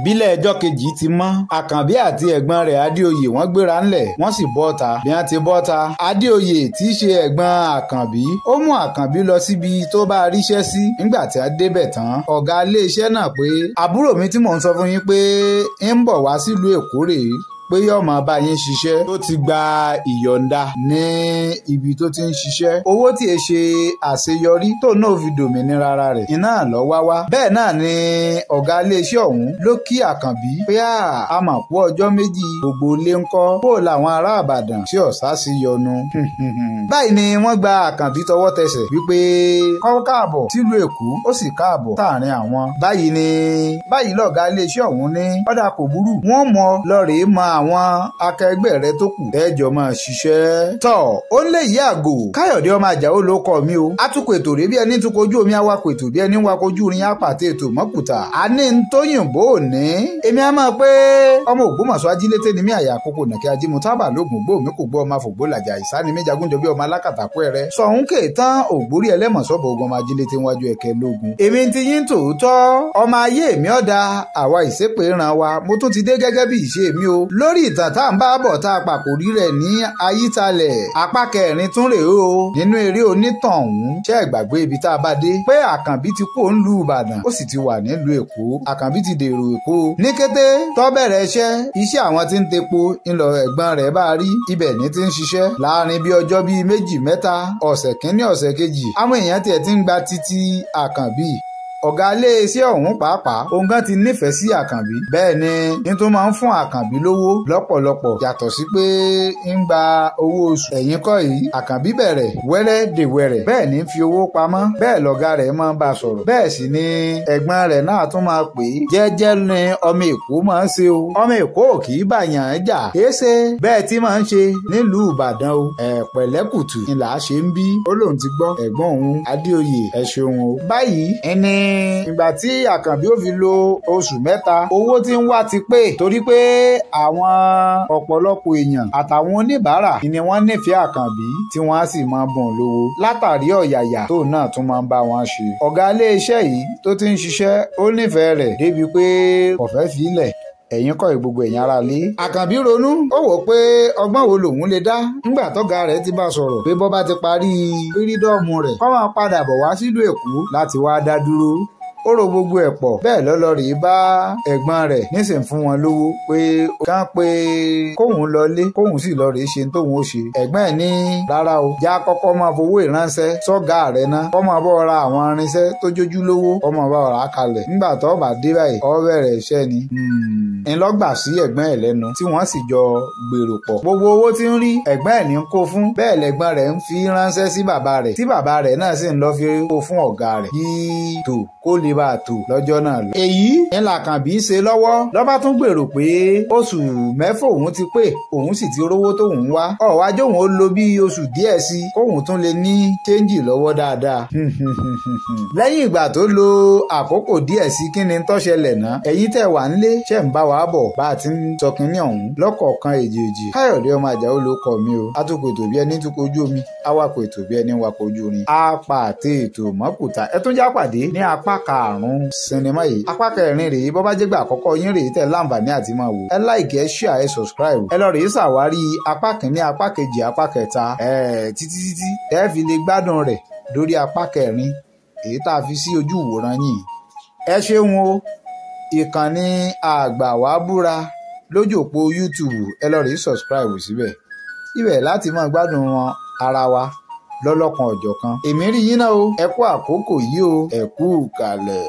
bílẹ̀ ẹjọ́ kejì ti mọ́ àkànbí àti ẹ̀gbọ́n rẹ̀ adéoyè wọ́n gbéra ńlẹ̀ wọ́n sì bọ́ta bí wọ́n ti bọ́ta adéoyè tí í ṣe ẹ̀gbọ́n àkànbí ó mú àkànbí lọ síbi tó bá ríṣẹ́ sí nígbà tí a débẹ̀ tán ọ̀gá iléeṣẹ́ náà pé àbúrò mi tí mò ń sọ fún yín pé ń bọ̀ wá sílùú èkó rèé pé yóò máa bá yín ṣiṣẹ́ tó ti gba ìyọ̀ǹda ní ibi tó ti ń ṣiṣẹ́ owó tí e ṣe àṣeyọrí tó náà fi dòmìnira ara rẹ̀ iná lọ wá bẹ́ẹ̀ náà ni ọ̀gá iléeṣẹ́ ọ̀hún ló kí àkànbí pé a mà kú ọjọ́ méjì gbogbo ilé ń kọ́ bó làwọn ará àbàdàn tí ọ̀sá sí yọnu báyìí ni wọ́n gba àkànbí tọwọ́ tẹsẹ̀ wípé kó káàbọ̀ sílùú èkó ó sì káàbọ̀ sáàrin àwọn báyìí lọ̀gá iléeṣẹ́ ọ̀hún ní ọ̀dà kò burú wọ́n mọ lọ́ọ̀rẹ́ máa àwọn akẹgbẹ́ rẹ tó kù tẹ́jọ́ máa ṣiṣẹ́. tọ́ ó lé yí àgò káyọ̀dé ọmọ àjàó ló kọ́ mi o. atukọ̀ ètò rẹ̀ bí ẹni tukọ̀ ojú omi awakọ̀ ètò bí ẹni wakọ̀ ojú irin apàtẹ ètò mọ́kùtà. a ní ń tóyìnbó òní. èmi á máa pé ọmọ Ògbómọ̀ṣọ́ ajílété ni mí àyà àkókò nàkí ajímútábà lóògùn gbó mi kò gbọ́ ọmọ àfògbó làjà ìsáni mi jagunjọ bí ọmọ alákàtàkọ́ ẹrẹ. sọ̀hún kè tán ògbórí ẹlẹ́mọ̀sọ́bọ̀ ogun ọmọ ajílété wájú ẹ̀kẹ́ lógun. èmi ti yín tòótọ́ ọmọ ayé mi ọ̀dà àwa ìsépè ràn wa mo tún ti dé gẹ́gẹ́ bí ìṣe mi o lórí ìtàn tá à ń bá bọ̀ tá a pàkórí rẹ̀ ní ayítalẹ̀ apá kẹrin tún rèé o nínú eré onítàn ọ̀hún ṣe ìgbàgbé ibi tá a bá dé pé àkànbí ti kó ń lu ìbàdàn ó sì ti wà nílùú èkó àkànbí ti dèrò èkó ní kété tó bẹ̀rẹ̀ iṣẹ́ àwọn tí ń tepo ńlọ ẹ̀gbọ́n rẹ̀ bá rí ibẹ̀ ní ti ń ṣiṣẹ́ láàrin bí ọjọ́ bíi méjì mẹ́ta ọ̀sẹ̀ kínní ọ̀sẹ̀ kejì àwọn èèyàn tiẹ̀ ti ń gba títí àkànbí ọ̀gá iléeṣẹ́ ọ̀hún pàápàá òun gan ti nífẹ̀ẹ́ sí àkànbí bẹ́ẹ̀ ni ní tó máa ń fún àkànbí lówó lọ́pọ̀lọpọ̀ yàtọ̀ sí pé ń gba owó oṣù ẹ̀yìn kọ́ yìí àkànbí bẹ̀rẹ̀ wẹ́rẹ́ dè wẹ́rẹ́ bẹ́ẹ̀ ní fi owó pamọ́ bẹ́ẹ̀ lọ̀gá rẹ̀ máa ń bá a sọ̀rọ̀ bẹ́ẹ̀ sì ni ẹ̀gbọ́n rẹ̀ náà tún máa pè é jẹ́jẹ́ ni ọmọ èkó máa ń ṣe o ọmọ èkó kì í bàyàn jà kése bẹ́ẹ̀ tí máa ń ṣe nílùú ìbàdàn o pẹ̀lẹ́kùtù ni là á ṣe ń bí ó lóun ti gbọ́ ẹ̀gbọ́n òun adéoyè ẹ ṣeun o báyìí ẹni ìgbà tí àkànbí ó fi lo oṣù mẹ́ta owó tí ń wá ti pé torí pé àwọn ọ̀pọ̀lọpọ̀ èèyàn àtàwọn oníbàárà ni wọ́n nífẹ̀ẹ́ àkànbí tí wọ́n á sì máa bùn lówó látàrí ọ̀yàyà tó náà tún máa ń bá wọn ṣe ọ̀gá iléeṣẹ́ yìí tó ti ń ṣiṣẹ́ ó nífẹ̀ẹ́ rẹ̀ débi pé kò fẹ́ fi í lẹ̀ ẹ̀yin kọ́ gbogbo ẹ̀yin ara lé. àkànbí ronú ó wò pé ọgbọ́n wo lòun lè dá nígbà tọ́gá rẹ̀ ti bá sọ̀rọ̀ pé bọ́ bá ti parí fírídọ́ọ̀mù rẹ̀ kó máa padà bọ̀ wá sílùú èkó láti wá dá dúró ó ro gbogbo ẹ̀ pọ̀ bẹ́ẹ̀ lọ́lọ́rìí bá ẹ̀gbọ́n rẹ̀ nísìn fún wọn lówó pé kán pé kóun lọlé kóun sì lọ́ọ̀rìí ṣe tóun ó ṣe ẹ̀gbọ́n ẹ̀ ní rárá o já kọ́kọ́ máa fowó ìránṣẹ́ sọ́gà rẹ̀ ná kọ́ máa bọ́ ra àwọn irinṣẹ́ tó jójú lówó kọ́ máa bá ọ̀rá kalẹ̀ nígbà tó bá dé báyìí ó bẹ̀rẹ̀ iṣẹ́ ni ńlọgbà sí ẹ̀gbọ́n ẹ̀ lẹ́nu tí wọ́n sì jọ gbèrò pọ̀ gbogbo owó tí ń rí ẹ̀gbọ́n ẹ̀ ní ń kó fún bẹ́ẹ̀ lẹ́gbọ́n rẹ̀ ń fi ránṣẹ́ sí bàbá rẹ̀ tí bàbá rẹ̀ náà sì ń lọ fi kó fún ọ̀gá rẹ̀ kí tò kó lè bá a tò lọ́jọ́ náà lọ. èyí ń làkànbí ṣe lọ́wọ́ lọ́ba tún gbèrò pé oṣù mẹ́fà òun ti pé òun sì ti rówó tóun wá ọ̀wájú òun ó lo bí oṣù díẹ̀ sí kóun tún lè ní chẹ́ńjì lọ́wọ́ dáadáa. lẹ́yìn ìgbà tó lo àkókò díẹ̀ sí kí ni tó ṣẹlẹ̀ náà ẹ̀yin tẹ̀ wà nílé ṣẹ̀ ń bá wa bọ̀ bá a ti ń sọ kínní ọ̀hún lọ́kọ̀ọ̀kan èjèèjì káyọ̀dé ọmọ àjàó ló kọ mi o atukọ̀ ètò bí ẹni tukọ̀ ojú omi awakọ̀ ètò bí ẹni wakọ̀ ojú orin apàtẹ ètò mọ́kùtà ẹ tún já pàdé ní apá karùn-ún sinimá yìí apá kẹrin rèé bọ́ bá jẹ́ gbà àkọ́kọ́ yín rèé tẹ̀ láǹfààní àti máa wò ẹ láìkì ẹ ṣíà ẹ sọ̀scribe ẹ lọ rèé ṣàwárí apá kìíní apá kejì apá kẹta títí ẹ fi lè gbádùn rẹ̀ lórí apá kẹrin èyí tá a fi sí ojú ìwòran yìí ẹ ṣeun o ìkànnì Àgbàwábúra lójú òpó YouTube ẹ lọ rèé subscribe síbẹ̀ ibẹ̀ láti máa gbádùn wọn ara wa lọ́lọ́kan ọ̀jọ̀kan èmi rí yín náà o ẹ kú àkókò yìí o ẹ kú kàlẹ̀.